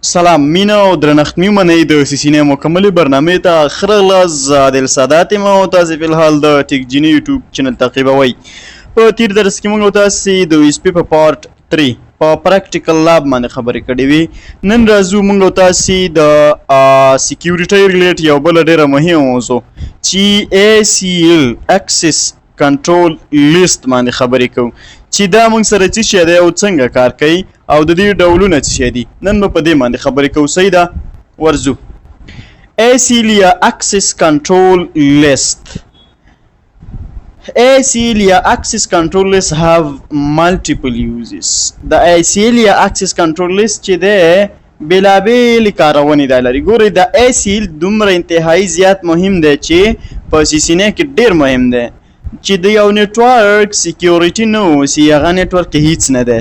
سلام مینه او درنښت مې منئ د سیسینې مکملې برنامې ته ښه راغلاست. زه عادل سادات یم او تاسې فلحال د ټیکجیني یوټیوب چینل تعقیبوئ. په تیر درس کې موږ او تاسې د USP په پارت 3 په پریکټیکل لاب باندې خبرې کړې وي. نن راځو موږ او تاسې د سیکیورټي ریلیټ یو بله ډېره مهمه موضوع چې ACL اکسس کنټرول لیست باندې خبرې کوو چې دا موږ سره څه شی دی او څنګه کار کوي او د دې ډولونه څه شی دي. نن به په دې باندې خبرې کوو. صحیح ده، ورځو. ACL یا اکسس کنټرول لیست. ACL یا اکسس کنټرول لیست have multiple uses. د ACL یا اکسس کنټرول لیست چې دی بېلابېلې کارونې دا لري. ګورئ د ACL دومره انتهایی زیات مهم دی چې په سیسینې کې ډېر مهم دی چې د یو نیټورک سیکیورټي نه اوسي، هغه نیټورک کې هیڅ نه دی.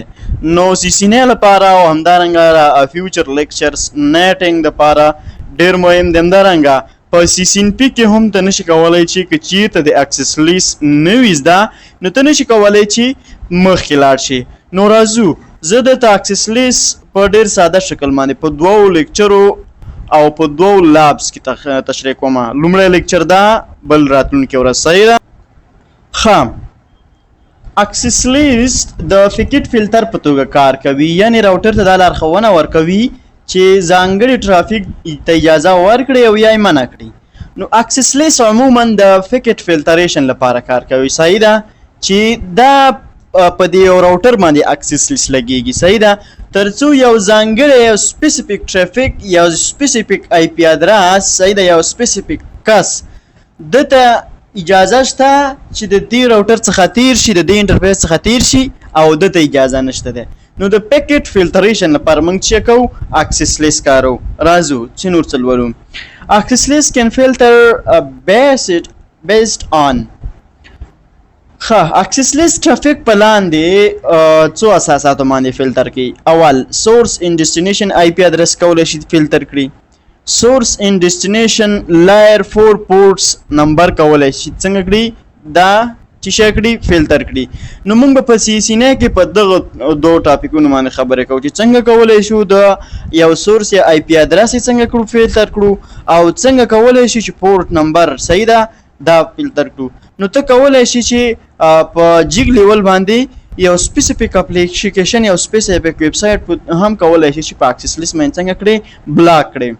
نو سیسینې لپاره او همدارنګه فیوچر لیکچرز نیټینګ دپاره ډېر مهم دی. همدارنګه په سیسین پي کې هم ته نشي کولی چې که چېرته د اکسس لیست نه وي زده نو ته نشي کولی چې مخکې لاړ شي. نو راځو زه درته اکسس لیست په ډېر ساده شکل باندې په دوو لیکچرو او په دوو لابس کې تشریح کوم. لومړی لیکچر دا، بل راتلونکې ورځ. صحیح ده. اکسس لیست د فکټ فلټر په توګه کار کوي، یعنی راوټر ته دا لارښوونه ورکوي چې ځانګړي ټرافیک ته اجازه ورکړي او یا یې منع کړي. نو اکسس لیست عموما د فکټ فلټریشن لپاره کار کوي. صحیح ده چې دا په دې راوټر باندې اکسس لیست لګیږي. صحیح ده، ترڅو یو ځانګړی یو سپیسیفیک ټرافیک، یو سپیسیفیک آی پی ادرس، صحیح ده، یو سپیسیفیک کس دته اجازه شته چې د دې راوټر څخه تیر شي، د دې انټرفیس څخه تیر شي او دته اجازه نشته ده. نو د پیکټ فلټریشن لپاره موږ څه کوو؟ اکسس لیست کارو. راځو چې نور څه لولو. اکسس لیست کین فلټر بیسډ آن. اکسس لیست ټرافیک په لاندې څو اساساتو باندې فلټر کوي. اول، سورس ان ډیسټینیشن آی پی ادرس کولی شي فلټر کړي. سورس ان ډیسټینیشن لایر 4 پورټس نمبر کولی شي څنګه کړي؟ دا چې شی کړي فلټر کړي. نو موږ په سیسینې کې په دغه دوه ټاپکونو باندې خبرې کوو چې څنګه کولی شو د یو سورس یا آی پی ادرس یې څنګه کړو فلټر کړو او څنګه کولی شو چې پورټ نمبر، صحیح ده، دا فلټر کړو. نو ته کولی شي چې په جیګ لیول باندې یو سپیسیفیک اپلیکیشن، یو سپیسیفیک ویب سایټ هم کولی شي چې په اکسس لیست باندې څنګه کړي؟ بلاک کړي.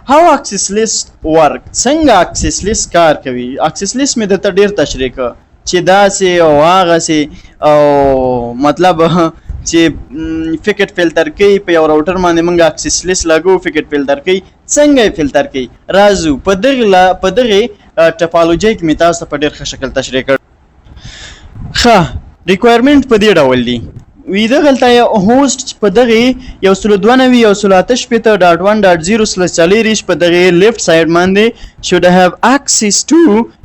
how access list work. څنګه اکسس لیست کار کوي؟ اکسس لیست مې درته ډېر تشریح کړ چې داسې او هغسې او مطلب چې فکټ فلټر کوي. په یو راوټر باندې موږ اکسس لیست لګو، فکټ فلټر کوي. څنګه یې فلټر کوي؟ راځو په دغې ټپالوجۍ کې مې تاسو ته په ډېر ښه شکل تشریح کړ. ریکوایرمنټ په دې ډول دي. وی دغلته یو هوسټ په دغې 192.168.1.0/40 په دغې لیفټ سایډ باندې should have access to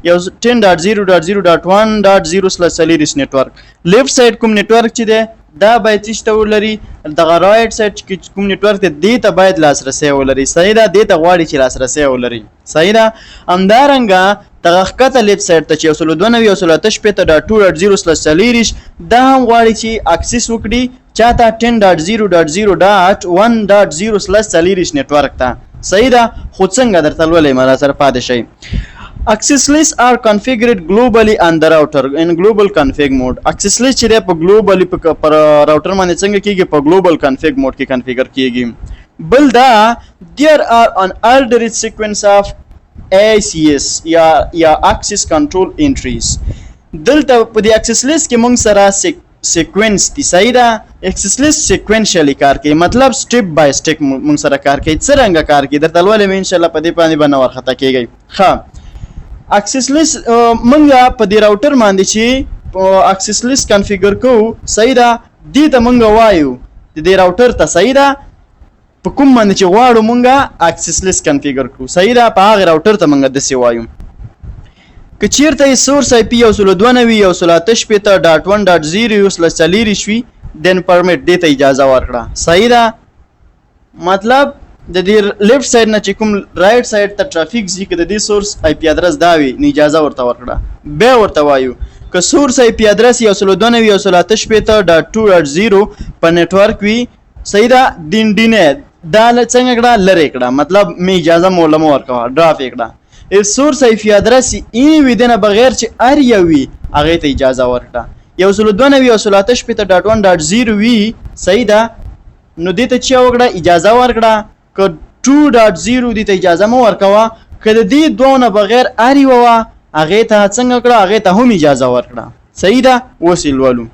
10.0.0.1.0/40 نیټورک. لیفټ سایډ کوم نیټورک چې دی دا باید څه ته ولري؟ دغه رایټ سایډ چې کوم نیټورک دی دې ته باید لاسرسی ولري. صحیح ده، دې ته غواړي چې لاسرسی ولري. صحیح ده. همدارنګه دغه ښکته لیفټ سایډ ته چې 192.168.2.0/40 دا هم غواړي چې اکسس وکړي چاته 10.0.0.1.0/40 نیټورک ته. صحیح ده، خو څنګه درته لولئ ما را سره پاتې شئ. Access lists are configured globally on the router in global config mode. Access list چې په globally پر راوټر باندې څنګه کیږي؟ په global config mode کې کنفیګر کیږي. بل دا there are an ordered sequence of ACS یا access control entries. دلته په دې access list کې موږ سره سیکوینس دي. صحیح ده، access list sequentially کار کوي، مطلب سټیپ بای سټیپ موږ سره کار کوي. څرنګه کار کوي درته لولم ان شاء الله، په دې باندې به نه ورخطا کیږئ. اکسس لیست موږ په دې راوټر باندې چې اکسس لیست کنفیګر کوو، صحیح ده، دې ته موږ وایو د دې راوټر ته، صحیح ده، په کوم باندې چې غواړو موږ اکسس لیست کنفیګر کړو. صحیح ده، په هغې راوټر ته موږ داسې وایو. که چیرته یې سورس آی پي 192.168.1.0/40 وي دین پرمیټ دې ته اجازه ورکړه. صحیح ده، مطلب د دې لیفټ سایډ نه چې کوم رایټ سایډ ته ټرافیک ځي که د دې سورس آی پی ادرس دا وي نو اجازه ورته ورکړه. بیا ورته وایو که سورس آی پی ادرس 192.168.2.0 په نیټورک وي صحیح ده ډینه دا څنګه کړه لری کړه مطلب می اجازه مولا مور کا ډراف کړه if source IP address any within بغیر چې ار یوي هغه ته اجازه ورکړه 192.168.1.0 وی صحیح ده نو دې ته چې وکړه اجازه ورکړه ک 2.0 دې ته اجازه مو ورکوا کله دې دوه بغیر ار یو هغه ته څنګه کړه هغه ته هم اجازه ورکړه صحیح ده وسیل ولو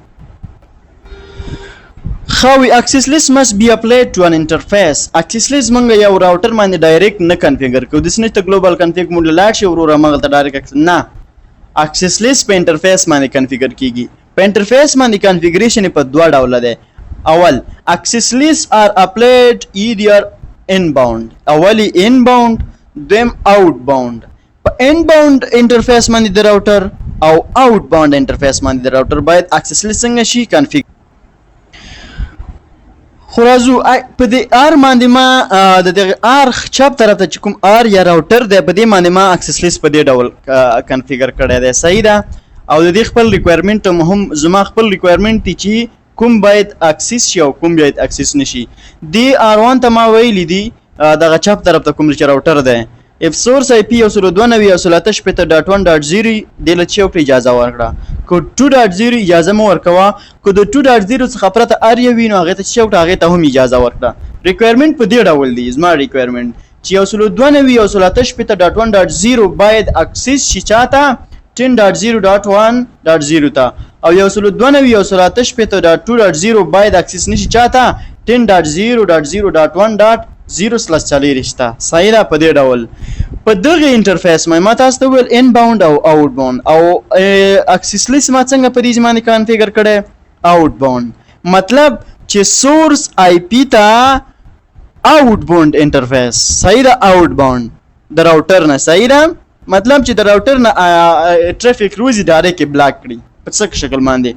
How access list must be applied to an interface. Access list منګه یو راوټر باندې ډایرکټ نه کنفیګر کوو د سنت ګلوبال کنفیګ موډ لاړ شي ورو رامغه ته ډایرکټ نه access list په انټرفیس باندې کنفیګر کیږي په انټرفیس باندې کنفیګریشن په دوه ډول ده اول access list are applied either inbound اولی inbound them outbound په inbound انټرفیس باندې د راوټر او outbound انټرفیس باندې د راوټر باید access list څنګه شي کنفیګ خورازو په دې ار باندې ما د ار چپ طرف ته کوم ار یا راوټر دی په دې باندې ما اکسس لیست په دې ډول کنفیګر کړی دی صحیح ده او د دې خپل ریکوایرمنت هم زما خپل ریکوایرمنت دی چې کوم باید اکسس شي او کوم باید اکسس نشي دی ار1 ته ما ویلی دی دغه چپ طرف ته کوم چې راوټر دی if source IP 192.168.1.0 دله چې اجازه ورکړه کو 2.0 اجازه مو ورکوا کو د 2.0 څخه پرته ار یو وینو هغه ته چې هغه ته هم اجازه ورکړه ریکوایرمنت په دې ډول دی زما ریکوایرمنت چې 192.168.1.0 باید اکسس شي چاته 10.0.1.0 ته او 192.168.2.0 باید اکسس نشي چاته 10.0.0.1.0 0/4 رشتہ صحیح ده په دې ډول په دغه انټرفیس ما تاسو ته ویل انباوند او اوټباوند او اکسس لیست ما څنګه په دې ځمانه کنفیګر کړه اوټباوند مطلب چې سورس آی پی ته اوټباوند انټرفیس صحیح ده اوټباوند د راوټر نه صحیح ده مطلب چې د راوټر نه ټرافیک روزي ډایرکټ بلاک کړي په څه شکل باندې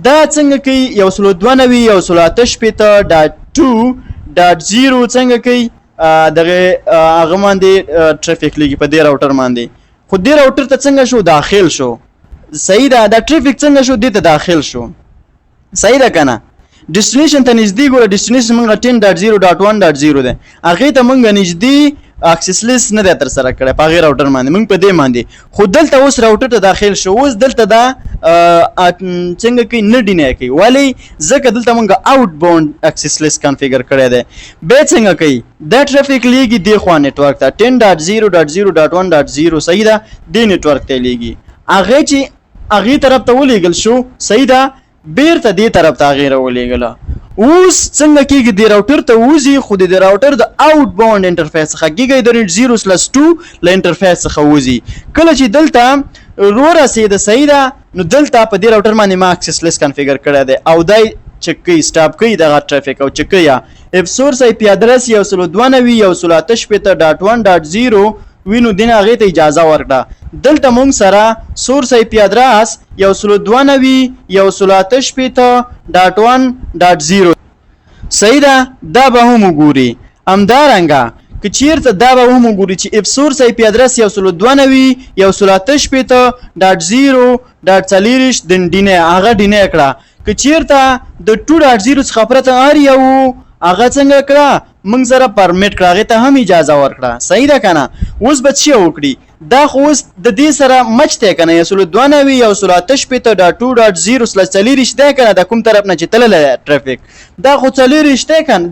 دا څنګه کوي 192.168.2.0 څنګه کوي دغه هغه باندې ټرافیک لګي په دې راوټر باندې خو دې راوټر ته څنګه شو داخل شو صحیح ده دا ټرافیک څنګه شو دې ته داخل شو صحیح ده کنه ډیسټینیشن ته نږدې ګوره ډیسټینیشن موږ 10.0.1.0 ده هغه ته موږ نږدې اکسس لیست نه تر سره کړه په غیر راوټر باندې موږ په دې باندې خو دلته اوس راوټر ته داخل شو اوس دلته دا څنګه کې نه ډینه کوي ولی ځکه دلته موږ اوټ باوند اکسس لیست کنفیګر کړی دی به څنګه کوي دا ټرافیک لیږي دی خو نیټورک ته 10.0.0.1.0 صحیح ده دی نیټورک ته لیږي هغه چې هغه طرف ته ولېګل شو صحیح ده بیرته دې طرف ته غیر ولېګله اوس څنګه کېږي د راوټر ته وځي خو د راوټر د اوټ باوند انټرفیس څخه ګیګا 0/2 ل انټرفیس څخه وځي کله چې دلته رسیده صحیح ده نو دلته په دې راوټر باندې ما اکسس لیست کنفیګر کړی دی او دای چک کوي سټاپ کوي دغه ټرافیک او چک کوي اف سورس آی پی ادرس 192.168.1.0 وینو دین هغه ته اجازه ورکړه دلته مونږ سره سورس آی پی ادرس 192.168.1.0 صحیح ده دا به هم وګوري همدارنګه که چیرته دا به هم وګوري چې اف سورس آی پی ادرس 192.168.0.4 دینه هغه دینه کړه که چیرته د 2.0 څخه پرته ار یو هغه څنګه کړه موږ سره پرمیټ کړه هغه ته هم اجازه ورکړه صحیح ده کنه اوس به څه وکړي دا خو اوس د دې سره مچته کنه 192.168.2.0/4 شته کنه د کوم طرف نه چې تلل ټرافیک دا خو 4 شته کنه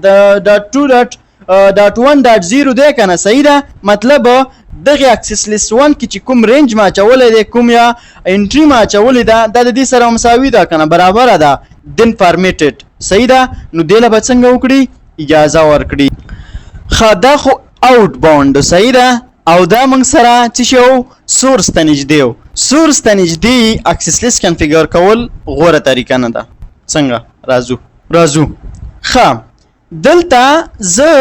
د 2.1.0 ده کنه صحیح ده مطلب دغه اکسس لیست 1 کې چې کوم رینج ما چولې ده کوم یا انټری ما چولې ده د دې سره مساوي ده کنه برابر ده دن پرمیټډ صحیح ده نو دله به څنګه وکړي اجازه ورکړي خدا خو اوټ باوند صحیح ده او دا موږ سره چې شو سورس ته نږدې سورس ته نږدې اکسس لیست کنفیګر کول غوره طریقه نه ده څنګه راځو ښه دلته زه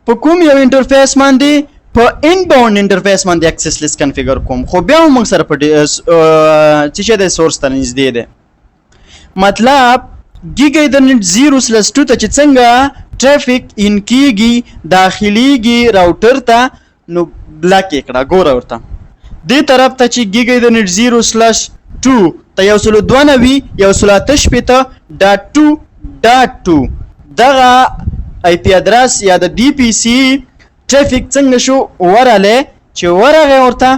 په کوم یو انټرفیس باندې په انباوند انټرفیس باندې اکسس لیست کنفیګر کوم خو بیا موږ سره په چې د سورس ته نږدې ده مطلب ګیګا انټرنیټ 0/2 ته چې څنګه ټرافیک ان کیږي داخليږي راوټر ته نو بلاک کړه ګوره ورته دې طرف ته چې ګیګا انټرنیټ 0/2 ته 192.168.2.2 دغه آی پی ادرس یا د ډي پی سي ټریفیک څنګه شو ورغلی چې ورغی ورته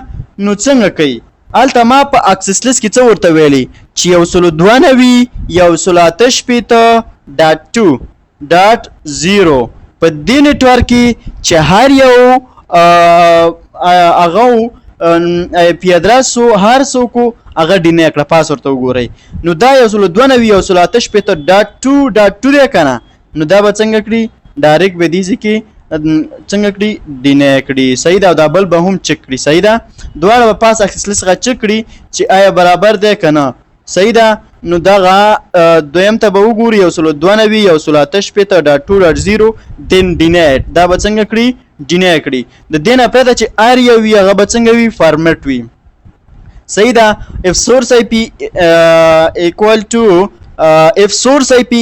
نو څنګه کوي هلته ما په اکسس لیست کې څه ورته ویلي چې 192.168.2.0 په دې نیټورک کې چې هر یو هغه آی پی ادرس هر څوک هغه ډینې کړه پاس ورته وګورئ نو دا 192.168.2.2 دی که نه نو دا به څنګه کړي ډایرکټ به دې کې څنګه کړي ډینې کړي صحیح ده او دا بل به هم چک کړي صحیح ده دواړه به پاس اکسس لیست څخه چک کړي چې آیا برابر دی که نه صحیح ده نو دغه دویم ته به وګوري 192.168.2.0 دین ډینیټ دا به څنګه کړي ډینې کړي د دې نه پرته چې هر یو وي هغه به څنګه وي فارمیټ وي صحیح ده if source IP equal to if source IP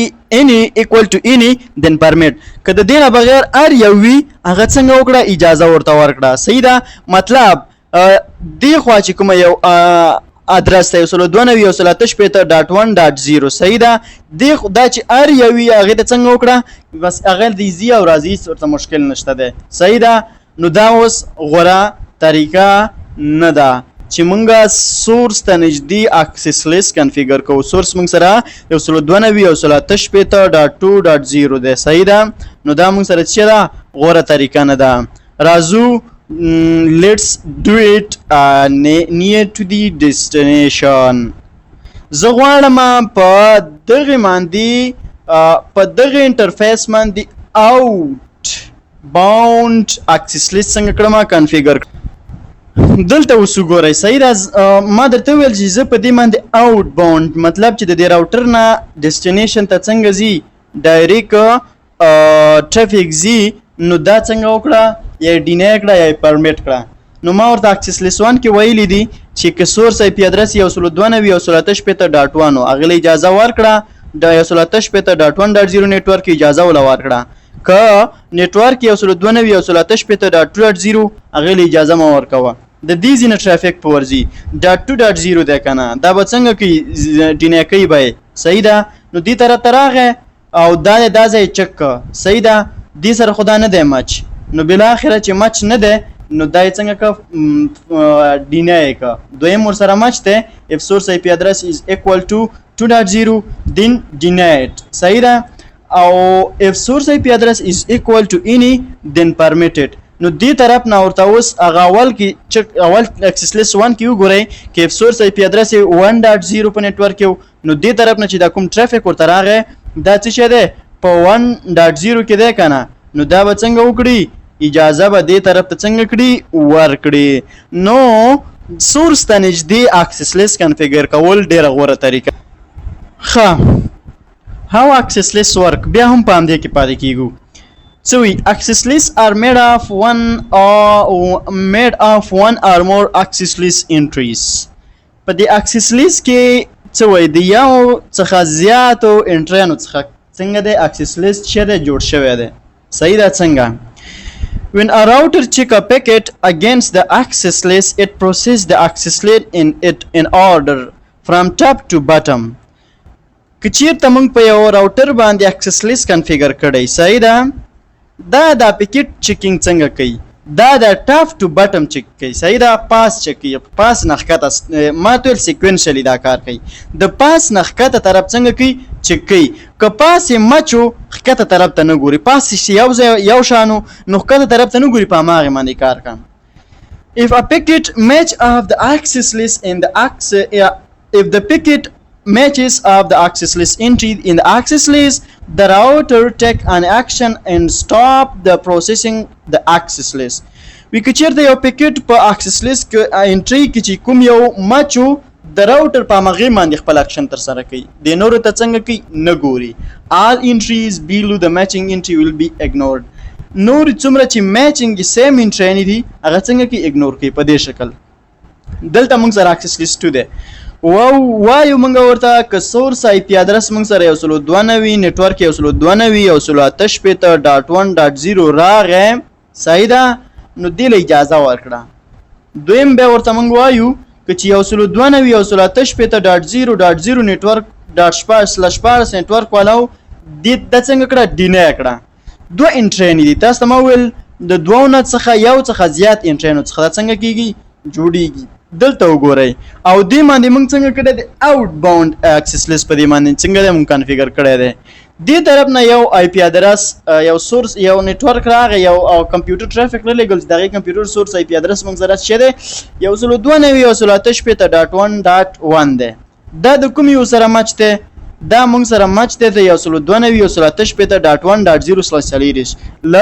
any equal to any then permit که د دې نه بغیر هر یو وي هغه څنګه وکړه اجازه ورته ورکړه صحیح ده مطلب دې خوا چې کومه یو ادرس ته 192.168.2.0 صحیح ده دا چې هر یو وي هغې ته څنګه وکړه بس هغه د ایزي او راځي ورته مشکل نشته دی صحیح ده نو دا اوس غوره طریقه نه ده چې مونږه سورس ته نږدې اکسس لیست کنفیګر کوو سورس مونږ سره 192.168.2.0 دی صحیح ده نو دا مونږ سره چې ده غوره طریقه نه ده راځو let's do it near to the destination زه غواړم په دغه باندې په دغه انټرفیس باندې out bound access list څنګه کړم کنفیګر دلته اوس وګورئ صحیح ده ما درته وویل چې زه په دې باندې out bound مطلب چې د دې راوټر نه ډیسټینیشن ته څنګه ځي ډایرکټ ټریفیک ځي نو دا څنګه وکړه یا ډینې کړه یا پرمیټ کړه نو ما ورته اکسس لیست 1 کې ویلي دي چې که سورس آی پی ادرس 192.168.1 هغې له اجازه ورکړه د 168.1.0 نیټورک اجازه وله ورکړه که نیټورک 192.168.2.0 هغې له اجازه مه ورکوه د دې ځینې ټرافیک په ورځي .2.0 دی که نه دا به څنګه کوي ډینې کوي به صحیح ده نو دې طرف ته راغی او دا ځای چک که صحیح ده دې سره خو دا نه دی مچ نو بالاخره چې مچ نه دی نو دا یې څنګه که ډینه یې که دویم ورسره مچ دی if source IP address is equal to 2.0 then denied صحیح ده او if source IP address is equal to any then permitted نو دې طرف نه ورته اوس هغه اول اکسس لیست 1 کې وګورئ که if source IP address 1.0 په نیټورک کې نو دې طرف نه چې دا کوم ټرافیک ورته راغی دا څه شی دی په 1.0 کې دی که نه نو دا به څنګه وکړي اجازه به دې طرف ته څنګه کړي ورکړي نو سورس ته نږدې اکسس لیست کنفیګر کول ډېره غوره طریقه ښه how access lists work بیا هم په همدې کې پاتې کیږو څه وي access lists are made of one or more access list entries په دې access list کې څه وایي د یو څخه زیاتو انټریانو څخه څنګه دی access list چې دی جوړ شوی دی صحیح ده څنګه when a router check a packet against the access list it processes the access list in order from top to bottom که چیرته موږ په یو راوټر باندې access list کنفیګر کړی صحیح ده دا پیکټ چیکینګ څنګه کوي دا د ټاپ ټو بټم چک کوي صحیح ده پاس چک کوي پاس نه ښکته ما ته ویل سیکوینشلی دا کار کوي د پاس نه ښکته طرف څنګه کوي چک کوي که پاس یې مچو ښکته طرف ته نه ګوري پاس یو شانو نو ښکته طرف ته نه ګوري په هماغې باندې کار کوي if a packet match of the access list in the if the packet matches of the access list entry in the access list the router take an action and stop the processing the access list we که چیرته یو پیکټ په access list کې انټری کې چې کوم یو مچو د راوټر په هغې باندې خپل اکشن ترسره کوي د نورو ته څنګه کوي نه ګوري all entries below the matching entry will be ignored نور څومره چې میچنګ سیم انټری دي هغه څنګه کوي اګنور کوي په دې شکل دلته موږ سره access list 2 دی وایو موږ ورته که سورس آی پی ادرس موږ سره 192 نیټورک 192.168.1.0 راغی صحیح ده نو دې له اجازه ورکړه دویم بیا ورته موږ وایو که چې 192.168.0.0 نیټورک .// نیټورک والاو د څنګه کړه ډینه کړه دوه انټرین دي تاسو ته ما ویل د دوو نه څخه یو څخه زیات انټرینو څخه دا څنګه کیږي جوړیږي دلته وګورئ او دې باندې موږ څنګه کړی دی آوټ باونډ اکسس لیست په دې باندې څنګه دی موږ کنفیګر کړی دی دې طرف نه یو آی پی ادرس یو سورس یو نیټورک راغی یو کمپیوټر ټرافیک لګل دغه کمپیوټر سورس آی پی ادرس موږ سره شه دی 192.168.1 دی دا د کوم یو سره مچ دی دا موږ سره مچ دی د 192.168.0/4 ل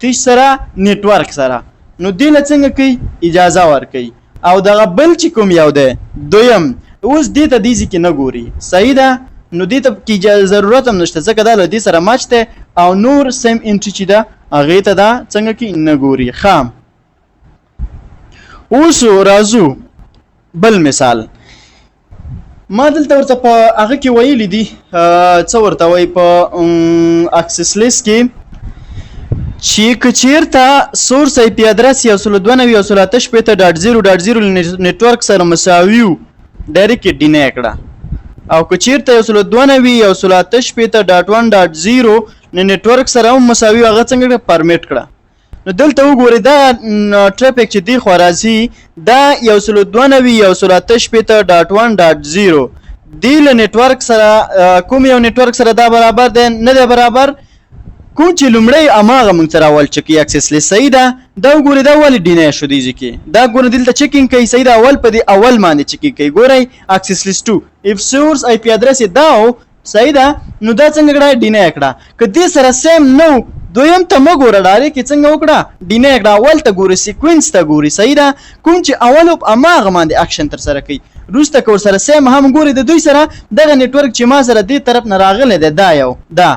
تیش سره نیټورک سره نو دې له څنګه کوي اجازه ورکوي او دغه بل چې کوم یو دی دویم اوس دې ته دیزي کې نه ګوري صحیح ده نو دې ته کې ضرورت هم نشته ځکه دا له دې سره مچ دی او نور سیم انټری چې ده هغې ته دا څنګه کې نه ګوري خام اوس راځو بل مثال ما دلته ورته په هغه کې ویلي دي څه ورته وایي په اکسس لیست کې چې که چیرته سورس آی پی ادرس 192.168.0.0 نیټورک سره مساوي وي ډایرکټ یې ډینای کړه او که چیرته 192.168.1.0 نیټورک سره هم مساوي هغه څنګه پرمیټ کړه نو دلته وګورئ دا ټرافیک چې دی خو راځي دا 192.168.1.0 دی له نیټورک سره کوم یو نیټورک سره دا برابر دی نه دی برابر کوم چې لومړی اماغه موږ سره اول چکی اکسس لیست صحیح ده دا وګورئ دا ولې ډینای شو دی ځکه دا ګورئ دلته چیکینګ کوي صحیح ده اول په دې اول باندې چیکینګ کوي ګورئ اکسس لیست 2 اف سورس آی پی ادرس دا صحیح ده نو دا څنګه کړه ډینای کړه که دې سره سیم نو دویم ته مګوره ډارې کې څنګه وکړه ډینای کړه اول ته ګورئ سیکوینس ته ګورئ صحیح ده کوم چې اول په اماغه باندې اکشن تر سره کوي روسته کور سره سیم هم ګوري د دوی سره دغه نیټورک چې ما سره دې طرف نه راغلی دی دا یو دا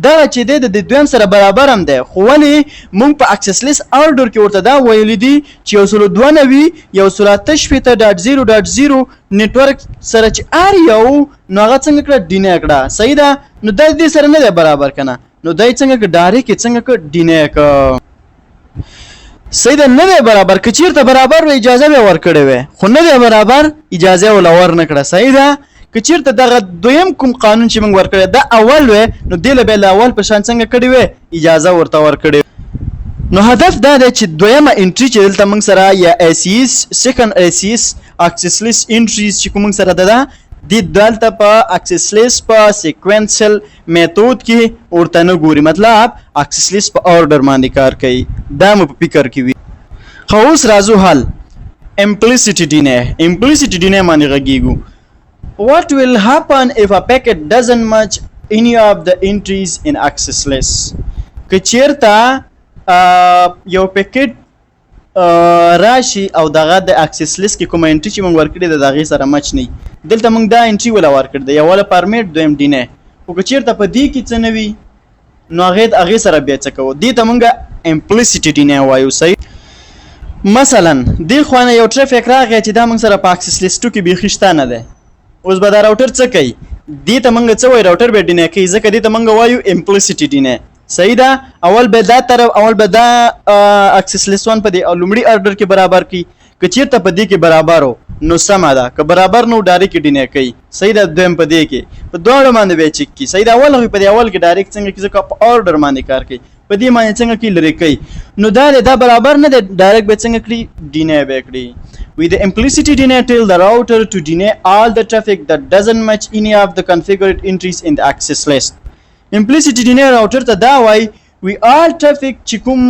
چې دی د دویم سره برابر هم دی خو ولې موږ په اکسس لیست آرډر کې ورته دا ویلی دي چې 192.168.0.0 نیټورک سره چې ار یو نو هغه څنګه کړه ډینای کړه صحیح ده نو دا دې سره نه دی برابر کنه نو دای څنګه ډارې کې څنګه ډینای ک صحیح ده نه دی برابر که چیرته برابر و اجازه به ورکړې وي خو نه دی برابر اجازه ولا ور نه کړه صحیح ده که چیرته دغه دویم کوم قانون چې موږ ورکړی دا اول و نو دی له بل اول په شان څنګه کړی وي اجازه ورته ورکړي نو هدف دا دی چې دویمه انټری چې دلته موږ سره یا ایسیس سیکنډ ایسیس اکسس لیست انټریز چې کوم سره ده دی دلته په اکسس لیست په سیکوینشل میتود کې ورته نه ګوري مطلب اکسس لیست په اوردر باندې کار کوي دا مو په فکر کې وي خو اوس راځو حل implicit deny باندې غږیږو what will happen if a packet doesn't match any of the entries in access list که چیرته یو پکټ راشي او دغه د اکسس لیست کې کوم انټری چې موږ ورکړی د دغه سره مچ نه دلته موږ دا انټری ولا ورکړ دی یو ولا پرمیټ دویم ډینه او که چیرته په دې کې څه نه وي نو هغه سره بیا څه کوو دې ته موږ implicit ډینه وایو صحیح مثلا دې خوانه یو ټرافیک راغی چې دا موږ سره په اکسس لیست کې بیخښته نه ده اوس به دا راوټر څه کوي دې ته موږ څه وایو راوټر به ډینه کوي ځکه دې ته موږ وایو implicit ډینه صحیح ده اول به دا اکسس لیست 1 په دې لومړي آرډر کې برابر کی که چیرته په دې کې برابر نو سمه ده که برابر نو ډایرکټ ډینه کوي صحیح ده دویم په دې کې په دوه باندې به چک کی صحیح ده اول په دې اول کې ډایرکټ څنګه کې ځکه په آرډر باندې کار کوي په دې باندې څنګه کې لری کوي نو دا برابر نه ده ډایرکټ به څنګه کړی ډینه به کړی with the implicit deny tell the router to deny all the traffic that doesn't match any of the configured entries in the access list implicit deny router ته دا وای we all traffic چې کوم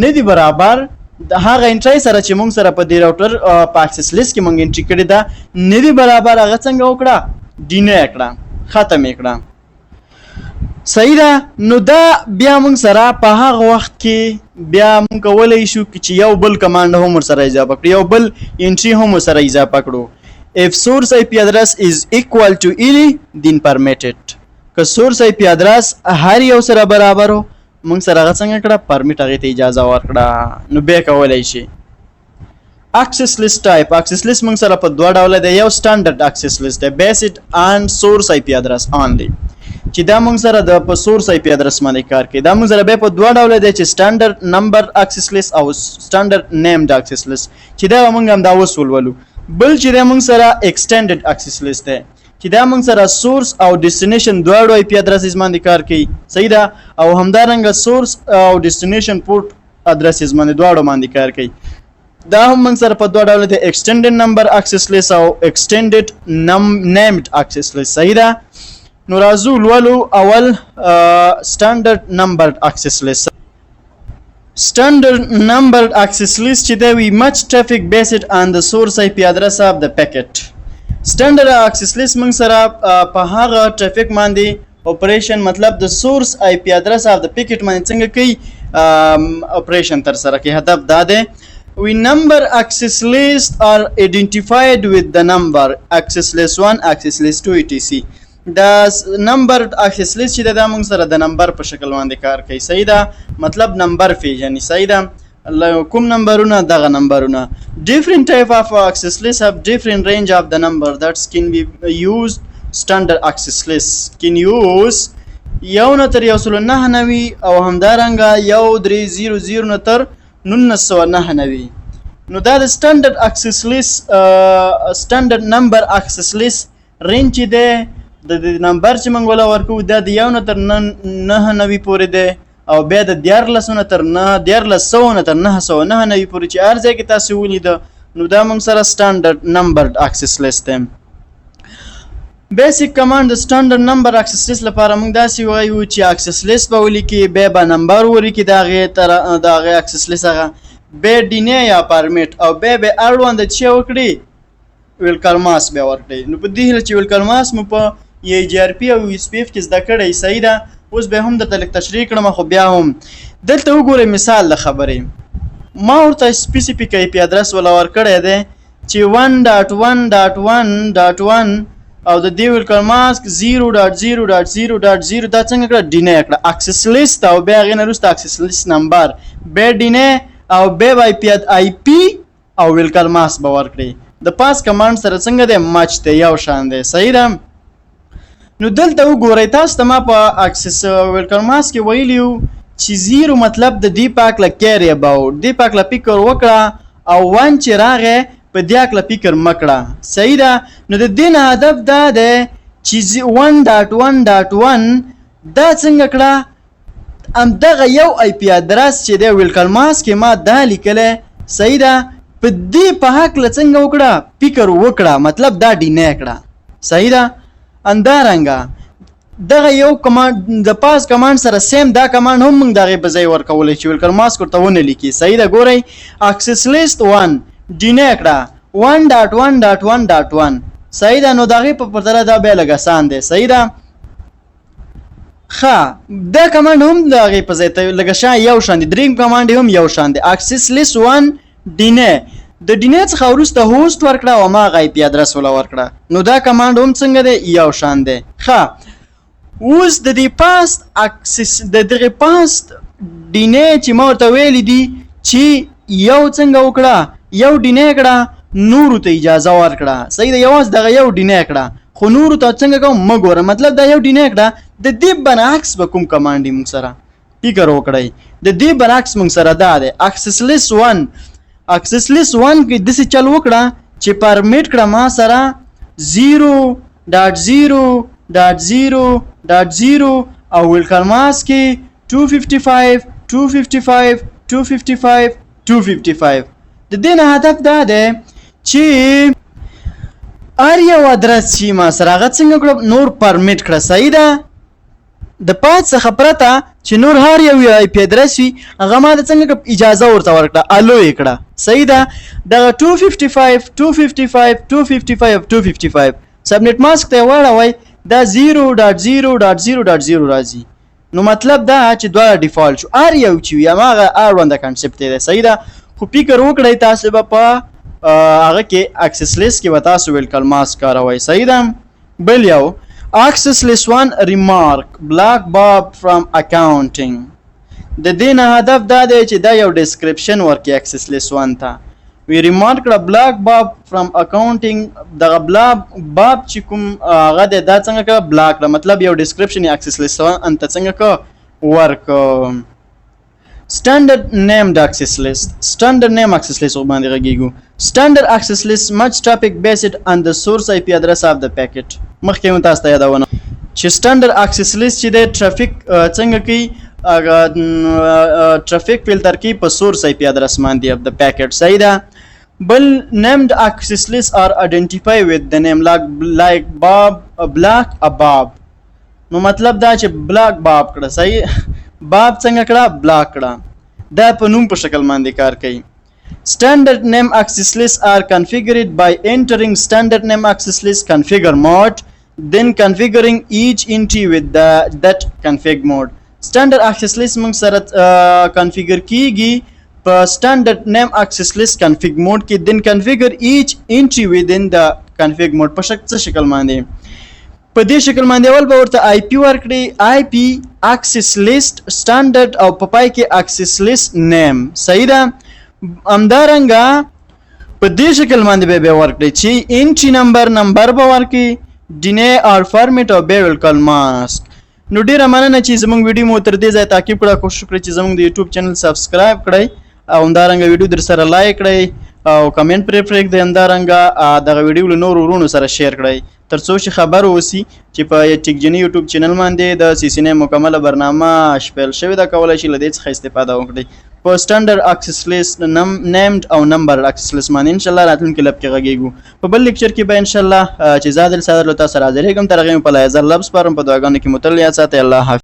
نه دی برابر د هغه انټری سره چې موږ سره په دې راوټر په اکسس لیست کې موږ انټری کړی دا نه دی برابر هغه څنګه وکړه ډینای کړه ختم کړه صحیح ده نو دا بیا موږ سره په هغه وخت کې بیا موږ کولای شو چې یو بل کمانډ هم سره اضافه کړو یو بل انټری هم سره اضافه کړو if source IP address is equal to any then permitted که source IP address هر یو سره برابر وو موږ سره هغه څنګه کړه پرمیټ هغه ته اجازه ورکړه نو به کولای شي access list type access list موږ سره په دوه ډول دی یو standard access list دی based on source IP address only چې دا موږ سره د په source IP address باندې کار کوي دا موږ سره به په دوه ډول دی چې standard number access list او standard named access list چې دا موږ هم دا وسول ولو بل چې دا موږ سره extended access list دی چې دا موږ سره سورس او ډیسټینیشن دواړو آی پی ادرسز باندې کار کوي صحیح ده او همدارنګه سورس او ډیسټینیشن پورټ ادرسز باندې دواړو باندې کار کوي دا هم موږ سره په دوه ډول دي ایکسټینډډ نمبر اکسس لیست او ایکسټینډډ نیمډ اکسس لیست صحیح ده نو راځو لولو اول سټانډرډ نمبر اکسس لیست Standard numbered access list چې دا وی much traffic based on the source IP address of the packet. Standard access list موږ سره په هغه traffic باندې operation مطلب د source IP address of the packet باندې څنګه کوي operation تر سره کوي هدف دا دی we number access list are identified with the number access list 1 access list 2 etc. دا نمبر اکسس لیست چې دا موږ سره د نمبر په شکل باندې کار کوي صحیح ده مطلب نمبر پیژني صحیح ده کوم نمبرونه دغه نمبرونه different type of access list have different range of the number that can be used standard access list can use یو نه تر 199 او همدارنګه 1300 نه تر 1999 نو دا د standard access list standard number access list range ده د نمبر چې موږ ولا ورکو دا د یو نه تر 99 پورې دی او بیا د 1400 نه تر 900 نه تر 999 پورې چې هر ځای کې تاسو ولید نو دا موږ سره سټانډرډ نمبرډ اکسس لیست دی بیسیک کمانډ د سټانډرډ نمبر اکسس لیست لپاره موږ داسې وایو چې اکسس لیست به ولیکي به نمبر ولیکي دا غي اکسس لیست هغه به ډینه یا پرمیټ او به اړوند چې وکړي ویلکل ماس به ورکړي نو په دې چې ویلکل ماس مو په ای جی آر پی او اس پی اف کې زده کړی صحیح ده اوس به هم درته لیک تشریح کړم خو بیا هم دلته وګورئ مثال د خبرې ما ورته سپیسیفیک آی پی ادرس ولا ورکړی دی چې 1.1.1.1 او د دې ویلکل ماس 0.0.0.0 دا څنګه کړه ډینه کړه اکسس لیست او بیا غیر نه وروسته اکسس لیست نمبر به ډینه او به آی پی او ویلکل ماس به ورکړي د پاس کمانډ سره څنګه د مچ ته یو شان دی صحیح ده نو دلته وګورئ تاسو ته ما په اکسس ویلکل ماس کې ویلیو چې 0 مطلب د دی پاک ل کیری اباوت دی پاک ل فکر وکړه او 1 چې راغې په دیاک ل فکر مکړه صحیح ده نو د دین هدف دا ده چې 1.1.1 دا څنګه کړه ام دغه یو آی پی ادرس چې د ویلکل ماس کې ما دا لیکله صحیح ده په دې په حق لڅنګ وکړه فکر وکړه مطلب دا ډینه کړه صحیح ده اندارنګه دغه یو کمانډ د پاس کمانډ سره سیم دا کمانډ هم موږ دغه په ځای ورکولای چې ویلکل ماس کوته ونه لیکي صحیح ده ګورئ اکسس لیست 1 ډینه کړه 1.1.1.1 صحیح ده نو دغه په پرتله دا به لګسان دی صحیح ده ښه دا کمانډ هم دغه په ځای ته لګشا یو شان دي دریم کمانډ هم یو شان دي اکسس لیست 1 ډینه د ډینه څخه وروسته هوست ورکړه او ما آی پی ادرس ولا ورکړه نو دا کمانډ هم څنګه دی یو شان دی ښه اوس د دې پاست اکسس د دغه پاست ډینه چې ما ورته ویلې دي چې یو څنګه وکړه یو ډینه کړه نور ته اجازه ورکړه صحیح ده یواز دغه یو ډینه کړه خو نور ته څنګه کوم مګوره مطلب دا یو ډینه کړه د دې برعکس به کوم کمانډ موږ سره فکر وکړئ د دې برعکس موږ سره دا دی اکسس لیست 1 اکسس لیست 1 کې د څه چل وکړه چې پرمیټ کړه ما سره 0.0.0.0 او ویلکل ماس کې 255 255 255 255 د دې نه هدف دا دی چې ار یو ادرس چې ما سره هغه څنګه کړو نور پرمیټ کړه صحیح ده د پات څخه پرته چې نور هر یو آی پی ادرس وي هغه ما د څنګه اجازه ورته ورکړه الو یې کړه صحیح ده دغه 255 255 255 255 سبنیټ ماسک ته واړوئ دا 0.0.0.0 راځي نو مطلب دا چې دوه ډیفالت شو ار یو چې وي هغه ار ون د کنسپټ دی صحیح ده خو فکر وکړئ تاسو به په هغه کې اکسس لیست کې وتا سو ویلکل ماسک کاروي صحیح ده بل یو access list 1 remark black bob from accounting د دې نه هدف دا دی چې دا یو ډیسکرپشن ورکړي access list 1 ته وی ریمارک کړه black bob from accounting دغه black bob چې کوم هغه دا څنګه کړه black مطلب یو ډیسکرپشن access list 1 انت څنګه کو ورک standard named access list standard name access list باندې غږیږو standard access list much topic based on the source IP address of the packet مخکې مو تاسو ته یادونه چې سټانډرډ اکسس لیست چې د ټرافیک څنګه کوي ټرافیک فلټر کوي په سورس آی پی ادرس باندې اف د پیکټ صحیح ده بل named access lists are identified with the name like Bob black above نو مطلب دا چې بلاک باب کړه صحیح باب څنګه کړه بلاک کړه دا په نوم په شکل باندې کار کوي standard name access lists are configured by entering standard name access list configure mode then configuring each entry with that config mode standard access list موږ سره configure کیږي په standard name access list config mode کې then configure each entry within the config mode په شکل باندې په دې شکل باندې اول به ورته آی پی ورکړي آی پی access list standard او په پای کې access list name صحیح ده همدارنګه په دې شکل باندې به ورکړي چې entry نمبر به ورکړي ډینه اور فارمیټ او به ویلکل ماسک نو ډیره مننه چې زموږ ویډیو مو تر دې ځای تعقیب کړه کوشش وکړئ چې زموږ د یوټیوب چینل سبسکرایب کړئ او همدارنګه ویډیو در سره لایک کړئ او کمنټ پرې پرېږدئ همدارنګه دغه ویډیو له نورو ورونو سره شیر کړئ تر څو چې خبر اوسي چې په ټیکجنی یوټیوب چینل باندې د سی سی نه مکمله برنامه شپیل شوی دا کولای شي له دې څخه استفاده وکړي په سټانډرډ اکسس لیست نیمډ او نمبر اکسس لیست باندې ان شاء الله راتلونکي لب کې غږیږو په بل لیکچر کې به ان شاء الله چې زادل صادر لته سره حاضر کوم ترغه په لایزر لبس پرم په دعاګانو کې متل یا ساتي الله حافظ